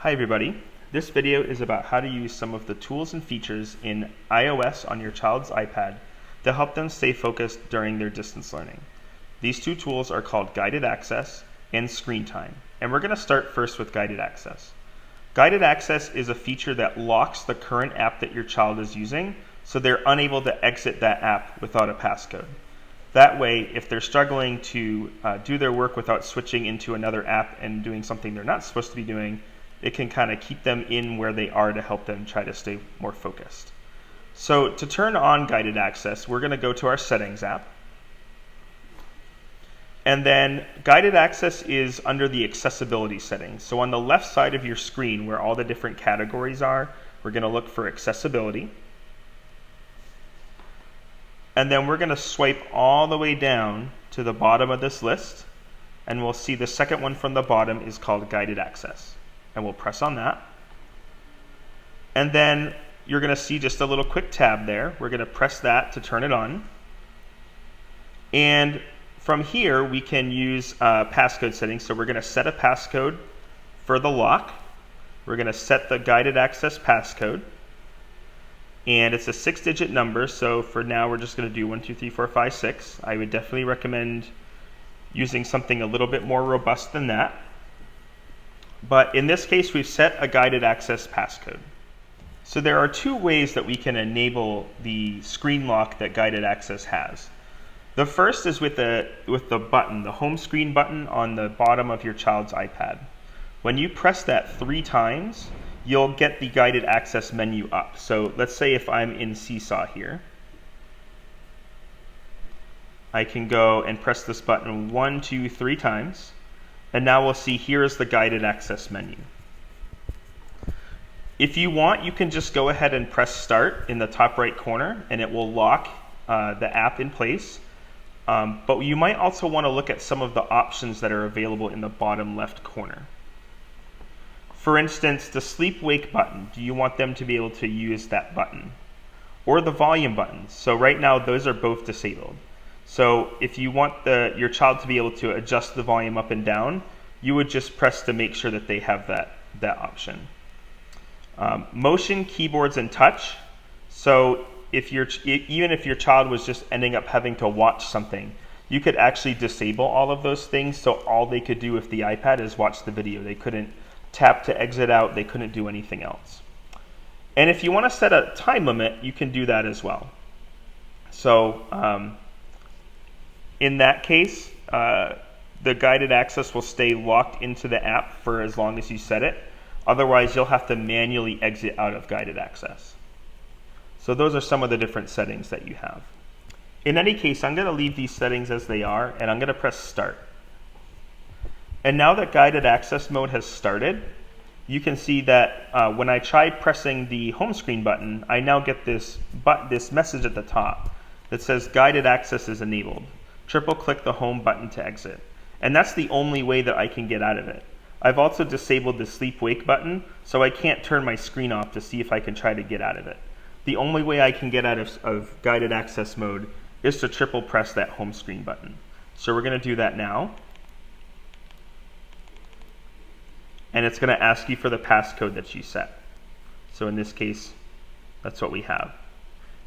Hi everybody, this video is about how to use some of the tools and features in iOS on your child's iPad to help them stay focused during their distance learning. These two tools are called Guided Access and Screen Time, and we're going to start first with Guided Access. Guided Access is a feature that locks the current app that your child is using so they're unable to exit that app without a passcode. That way, if they're struggling to do their work without switching into another app and doing something they're not supposed to be doing, it can kind of keep them in where they are to help them try to stay more focused. So to turn on Guided Access, we're going to go to our Settings app. And then Guided Access is under the Accessibility settings. So on the left side of your screen where all the different categories are, we're going to look for Accessibility. And then we're going to swipe all the way down to the bottom of this list, and we'll see the second one from the bottom is called Guided Access. And we'll press on that. And then you're going to see just a little quick tab there. We're going to press that to turn it on. And from here, we can use passcode settings. So we're going to set a passcode for the lock. We're going to set the Guided Access passcode. And it's a 6-digit number, so for now we're just going to do 1, 2, 3, 4, 5, 6. I would definitely recommend using something a little bit more robust than that. But in this case, we've set a Guided Access passcode. So there are two ways that we can enable the screen lock that Guided Access has. The first is with the button, the home screen button on the bottom of your child's iPad. When you press that 3 times, you'll get the Guided Access menu up. So let's say if I'm in Seesaw here, I can go and press this button 1, 2, 3 times, and now we'll see here is the Guided Access menu. If you want, you can just go ahead and press Start in the top right corner, and it will lock the app in place. But you might also want to look at some of the options that are available in the bottom left corner. For instance, the sleep-wake button, do you want them to be able to use that button? Or the volume buttons. So right now, those are both disabled. So if you want your child to be able to adjust the volume up and down, you would just press to make sure that they have that option. Motion, keyboards, and touch. So even if your child was just ending up having to watch something, you could actually disable all of those things, so all they could do with the iPad is watch the video. They couldn't tap to exit out, they couldn't do anything else. And if you want to set a time limit, you can do that as well. So in that case, the Guided Access will stay locked into the app for as long as you set it. Otherwise, you'll have to manually exit out of Guided Access. So those are some of the different settings that you have. In any case, I'm going to leave these settings as they are, and I'm going to press Start. And now that Guided Access mode has started, you can see that when I try pressing the home screen button, I now get this message at the top that says Guided Access is enabled. Triple click the home button to exit. And that's the only way that I can get out of it. I've also disabled the sleep-wake button, so I can't turn my screen off to see if I can try to get out of it. The only way I can get out of Guided Access mode is to triple press that home screen button. So we're going to do that now. And it's going to ask you for the passcode that you set. So in this case, that's what we have.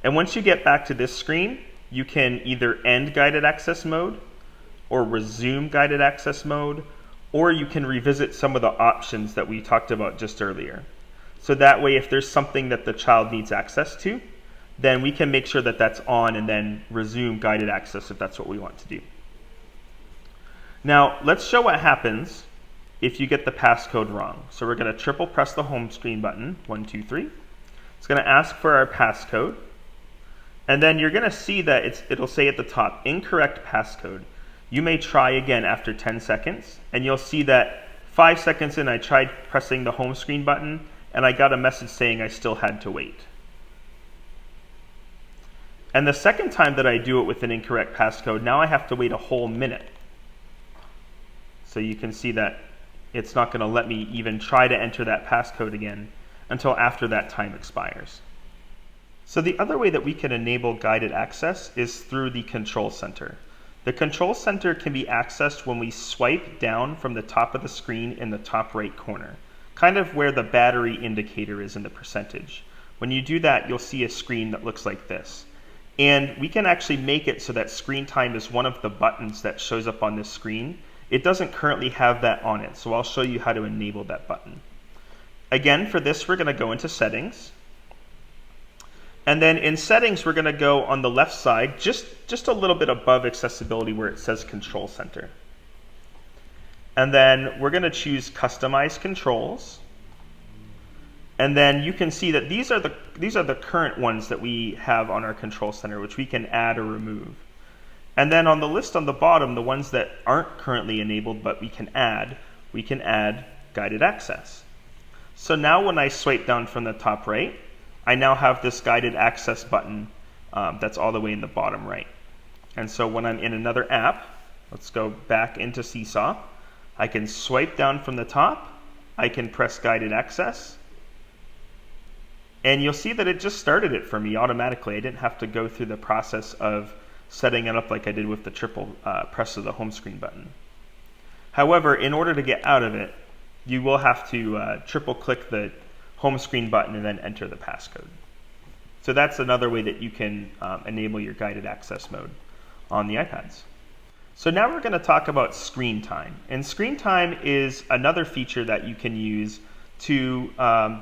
And once you get back to this screen, you can either end Guided Access mode or resume Guided Access mode, or you can revisit some of the options that we talked about just earlier. So that way, if there's something that the child needs access to, then we can make sure that that's on and then resume Guided Access if that's what we want to do. Now, let's show what happens if you get the passcode wrong. So we're going to triple press the home screen button, 1, 2, 3. It's going to ask for our passcode. And then you're going to see that it'll say at the top, incorrect passcode. You may try again after 10 seconds, and you'll see that 5 seconds in I tried pressing the home screen button, and I got a message saying I still had to wait. And the second time that I do it with an incorrect passcode, now I have to wait a whole minute. So you can see that it's not going to let me even try to enter that passcode again until after that time expires. So the other way that we can enable Guided Access is through the Control Center. The Control Center can be accessed when we swipe down from the top of the screen in the top right corner. kind of where the battery indicator is in the percentage. When you do that, you'll see a screen that looks like this. And we can actually make it so that screen time is one of the buttons that shows up on this screen. It doesn't currently have that on it, so I'll show you how to enable that button. Again, for this, we're going to go into Settings. And then in Settings, we're going to go on the left side, just a little bit above Accessibility where it says Control Center. And then we're going to choose Customize Controls. And then you can see that these are the current ones that we have on our Control Center, which we can add or remove. And then on the list on the bottom, the ones that aren't currently enabled but we can add Guided Access. So now when I swipe down from the top right, I now have this Guided Access button that's all the way in the bottom right. And so when I'm in another app, let's go back into Seesaw, I can swipe down from the top, I can press Guided Access, and you'll see that it just started it for me automatically. I didn't have to go through the process of setting it up like I did with the triple press of the home screen button. However, in order to get out of it, you will have to triple click the home screen button and then enter the passcode. So that's another way that you can enable your guided access mode on the iPads. So now we're going to talk about screen time. And screen time is another feature that you can use to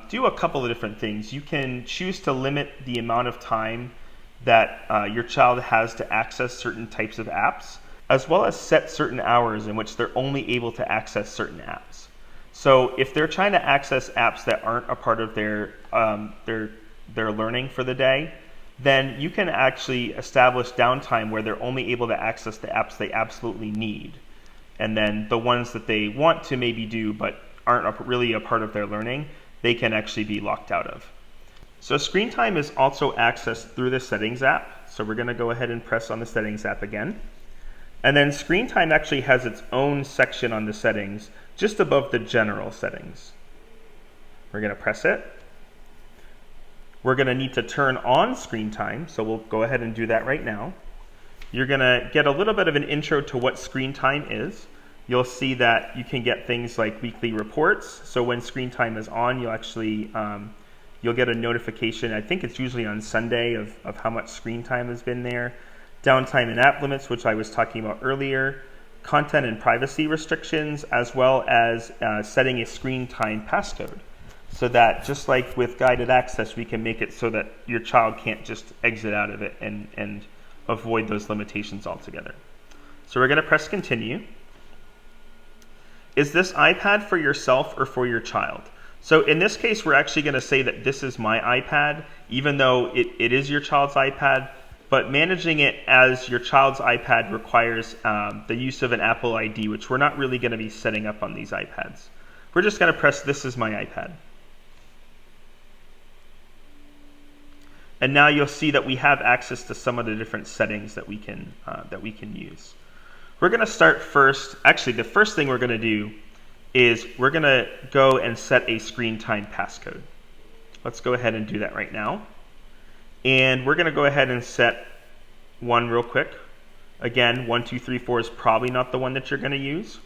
do a couple of different things. You can choose to limit the amount of time that your child has to access certain types of apps, as well as set certain hours in which they're only able to access certain apps. So if they're trying to access apps that aren't a part of their learning for the day, then you can actually establish downtime where they're only able to access the apps they absolutely need. And then the ones that they want to maybe do but aren't really a part of their learning, they can actually be locked out of. So screen time is also accessed through the Settings app. So we're going to go ahead and press on the Settings app again. And then screen time actually has its own section on the settings just above the general settings. We're going to press it. We're going to need to turn on screen time, so we'll go ahead and do that right now. You're going to get a little bit of an intro to what screen time is. You'll see that you can get things like weekly reports. So when screen time is on, you'll actually you'll get a notification. I think it's usually on Sunday of how much screen time has been there. Downtime and app limits, which I was talking about earlier. Content and privacy restrictions, as well as setting a screen time passcode. So that just like with guided access, we can make it so that your child can't just exit out of it and avoid those limitations altogether. So we're going to press continue. Is this iPad for yourself or for your child? So in this case, we're actually going to say that this is my iPad, even though it is your child's iPad, but managing it as your child's iPad requires the use of an Apple ID, which we're not really going to be setting up on these iPads. We're just going to press this is my iPad. And now you'll see that we have access to some of the different settings that we can use. We're going to start first. Actually, the first thing we're going to do is we're going to go and set a screen time passcode. Let's go ahead and do that right now. And we're going to go ahead and set one real quick. Again, 1, 2, 3, 4 is probably not the one that you're going to use.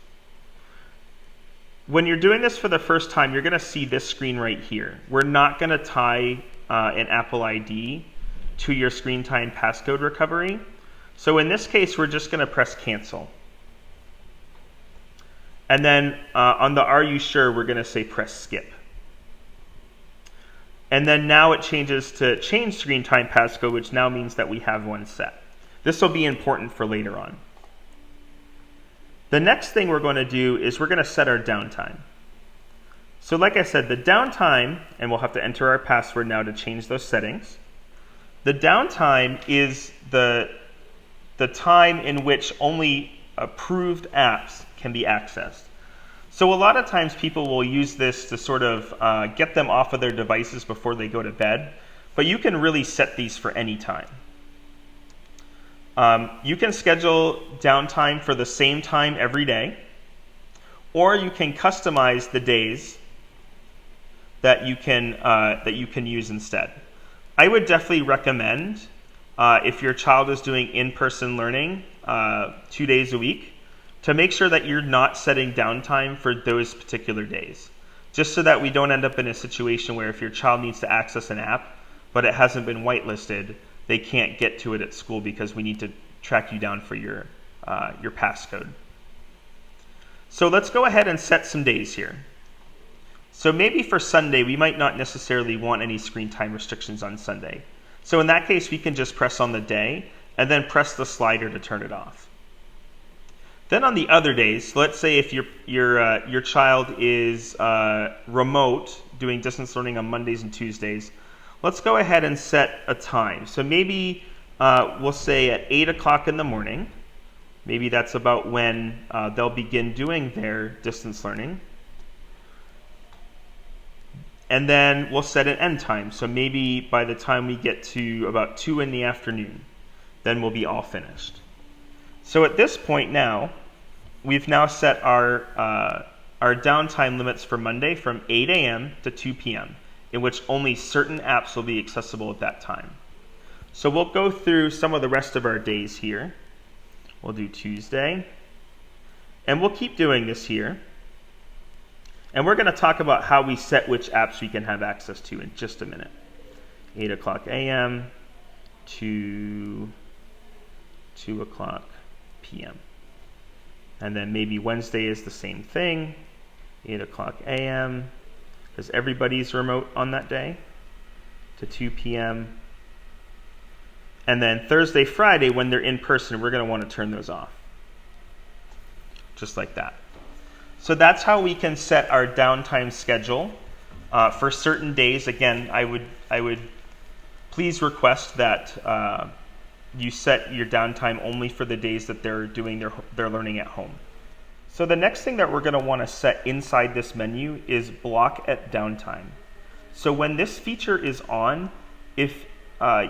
When you're doing this for the first time, you're going to see this screen right here. We're not going to tie an Apple ID to your screen time passcode recovery. So in this case, we're just going to press cancel. And then on the are you sure, we're going to say press skip. And then now it changes to change screen time passcode, which now means that we have one set. This will be important for later on. The next thing we're going to do is we're going to set our downtime. So like I said, the downtime, and we'll have to enter our password now to change those settings. The downtime is the time in which only approved apps can be accessed. So a lot of times people will use this to sort of get them off of their devices before they go to bed, but you can really set these for any time. You can schedule downtime for the same time every day, or you can customize the days that you can use instead. I would definitely recommend if your child is doing in-person learning 2 days a week, to make sure that you're not setting downtime for those particular days. just so that we don't end up in a situation where if your child needs to access an app, but it hasn't been whitelisted, they can't get to it at school because we need to track you down for your passcode. So let's go ahead and set some days here. So maybe for Sunday, we might not necessarily want any screen time restrictions on Sunday. So in that case, we can just press on the day and then press the slider to turn it off. Then on the other days, let's say if your child is remote, doing distance learning on Mondays and Tuesdays, let's go ahead and set a time. So maybe we'll say at 8 o'clock in the morning. Maybe that's about when they'll begin doing their distance learning. And then we'll set an end time. So maybe by the time we get to about 2 in the afternoon, then we'll be all finished. So at this point now, we've now set our downtime limits for Monday from 8 a.m. to 2 p.m., in which only certain apps will be accessible at that time. So we'll go through some of the rest of our days here. We'll do Tuesday, and we'll keep doing this here. And we're going to talk about how we set which apps we can have access to in just a minute. 8 o'clock a.m. to 2 o'clock p.m. And then maybe Wednesday is the same thing, 8 o'clock a.m., because everybody's remote on that day, to 2 p.m. And then Thursday, Friday, when they're in person, we're going to want to turn those off. Just like that. So that's how we can set our downtime schedule. For certain days, again, I would please request that you set your downtime only for the days that they're doing their learning at home. So the next thing that we're going to want to set inside this menu is block at downtime. So when this feature is on, if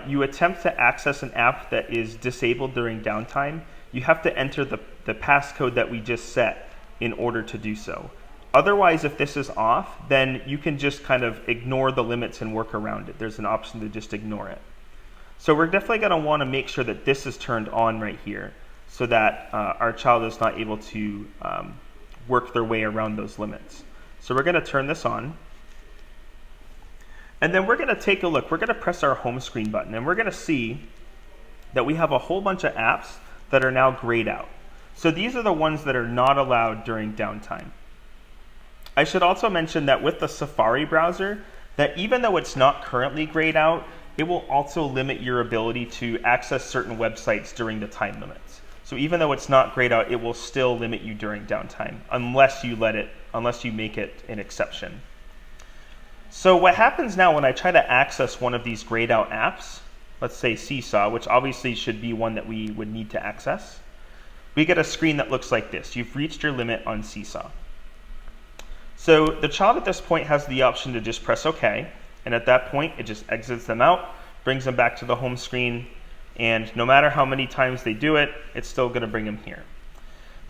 you attempt to access an app that is disabled during downtime, you have to enter the passcode that we just set in order to do so. Otherwise, if this is off, then you can just kind of ignore the limits and work around it. There's an option to just ignore it. So we're definitely going to want to make sure that this is turned on right here so that our child is not able to work their way around those limits. So we're going to turn this on. And then we're going to take a look. We're going to press our home screen button, and we're going to see that we have a whole bunch of apps that are now grayed out. So these are the ones that are not allowed during downtime. I should also mention that with the Safari browser, that even though it's not currently grayed out, it will also limit your ability to access certain websites during the time limits. So even though it's not grayed out, it will still limit you during downtime unless you make it an exception. So what happens now when I try to access one of these grayed out apps, let's say Seesaw, which obviously should be one that we would need to access, we get a screen that looks like this. You've reached your limit on Seesaw. So the child at this point has the option to just press OK, and at that point it just exits them out, brings them back to the home screen, and no matter how many times they do it, it's still going to bring them here.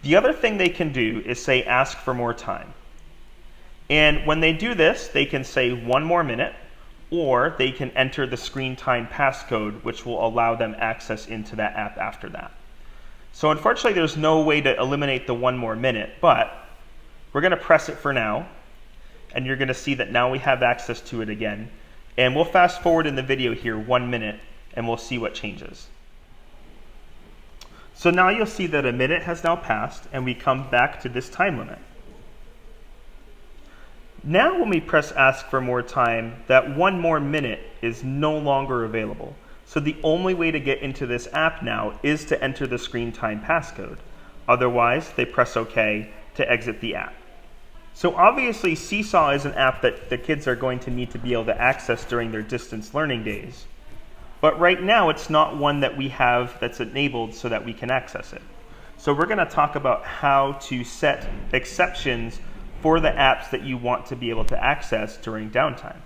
The other thing they can do is say ask for more time. And when they do this, they can say 1 more minute, or they can enter the screen time passcode, which will allow them access into that app after that. So unfortunately, there's no way to eliminate the 1 more minute, but we're going to press it for now, and you're going to see that now we have access to it again. And we'll fast forward in the video here 1 minute, and we'll see what changes. So now you'll see that a minute has now passed, and we come back to this time limit. Now when we press ask for more time, that 1 more minute is no longer available. So the only way to get into this app now is to enter the screen time passcode. Otherwise, they press OK to exit the app. So obviously, Seesaw is an app that the kids are going to need to be able to access during their distance learning days. But right now, it's not one that we have that's enabled so that we can access it. So we're going to talk about how to set exceptions for the apps that you want to be able to access during downtime.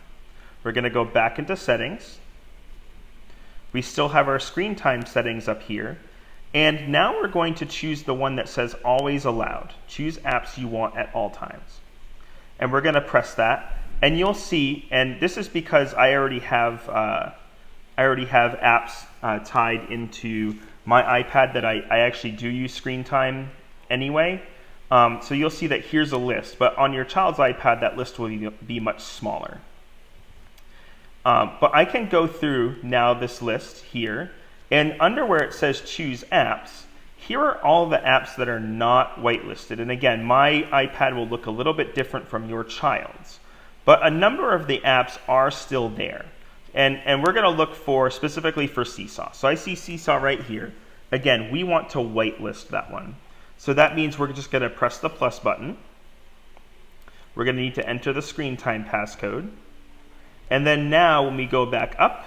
We're going to go back into settings. We still have our screen time settings up here. And now we're going to choose the one that says always allowed. Choose apps you want at all times. And we're going to press that. And you'll see, and this is because I already have apps tied into my iPad that I actually do use screen time anyway. So you'll see that here's a list, but on your child's iPad, that list will be much smaller. But I can go through now this list here, and under where it says choose apps, here are all the apps that are not whitelisted. And again, my iPad will look a little bit different from your child's, but a number of the apps are still there. And we're going to look for specifically for Seesaw. So I see Seesaw right here. Again, we want to whitelist that one. So that means we're just going to press the plus button. We're going to need to enter the screen time passcode. And then now when we go back up,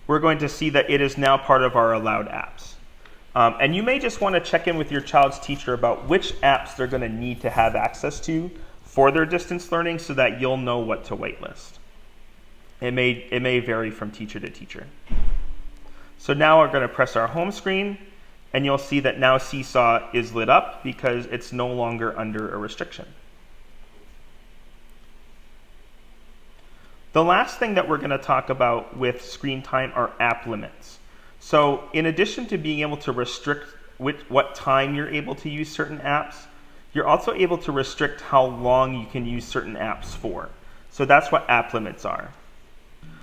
we're going to see that it is now part of our allowed apps. And you may just want to check in with your child's teacher about which apps they're going to need to have access to for their distance learning so that you'll know what to whitelist. It may vary from teacher to teacher. So now we're going to press our home screen, and you'll see that now Seesaw is lit up because it's no longer under a restriction. The last thing that we're going to talk about with screen time are app limits. So in addition to being able to restrict what time you're able to use certain apps, you're also able to restrict how long you can use certain apps for. So that's what app limits are.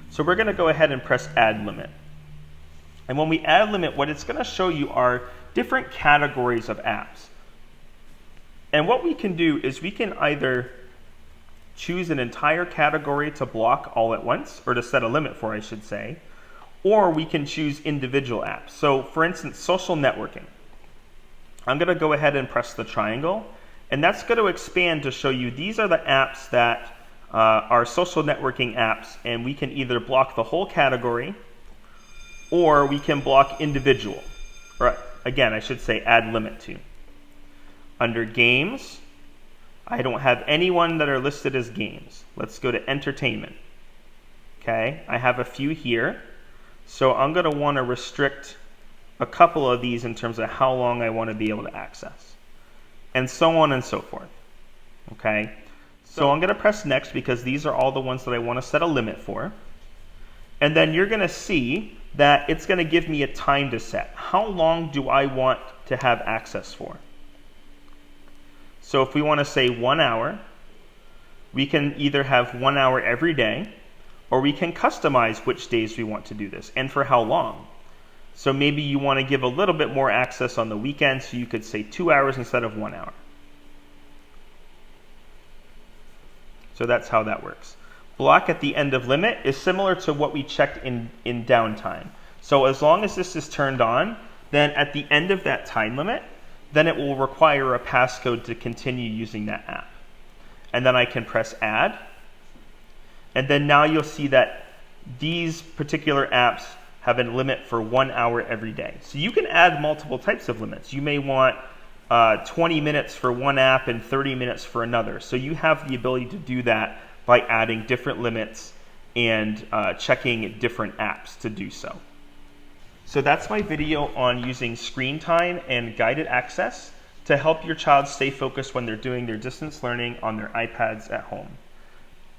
So we're going to go ahead and press add limit. And when we add limit, what it's going to show you are different categories of apps. And what we can do is we can either choose an entire category to block all at once, or to set a limit for, I should say, or we can choose individual apps. So for instance, social networking. I'm going to go ahead and press the triangle, and that's going to expand to show you these are the apps that are social networking apps, and we can either block the whole category or we can block individual, or again, I should say add limit to. Under games, I don't have anyone that are listed as games. Let's go to entertainment. Okay, I have a few here. So I'm going to want to restrict a couple of these in terms of how long I want to be able to access. And so on and so forth. Okay, so I'm going to press next because these are all the ones that I want to set a limit for. And then you're going to see that it's going to give me a time to set. How long do I want to have access for? So if we want to say 1 hour, we can either have 1 hour every day, or we can customize which days we want to do this and for how long. So maybe you want to give a little bit more access on the weekend, so you could say 2 hours instead of 1 hour. So that's how that works. Block at the end of limit is similar to what we checked in downtime. So as long as this is turned on, then at the end of that time limit, then it will require a passcode to continue using that app. And then I can press add. And then now you'll see that these particular apps have a limit for 1 hour every day. So you can add multiple types of limits. You may want 20 minutes for one app and 30 minutes for another. So you have the ability to do that by adding different limits and checking different apps to do so. So that's my video on using screen time and guided access to help your child stay focused when they're doing their distance learning on their iPads at home.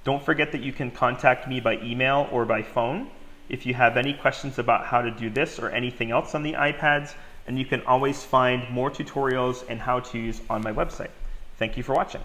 Don't forget that you can contact me by email or by phone if you have any questions about how to do this or anything else on the iPads, and you can always find more tutorials and how-tos on my website. Thank you for watching.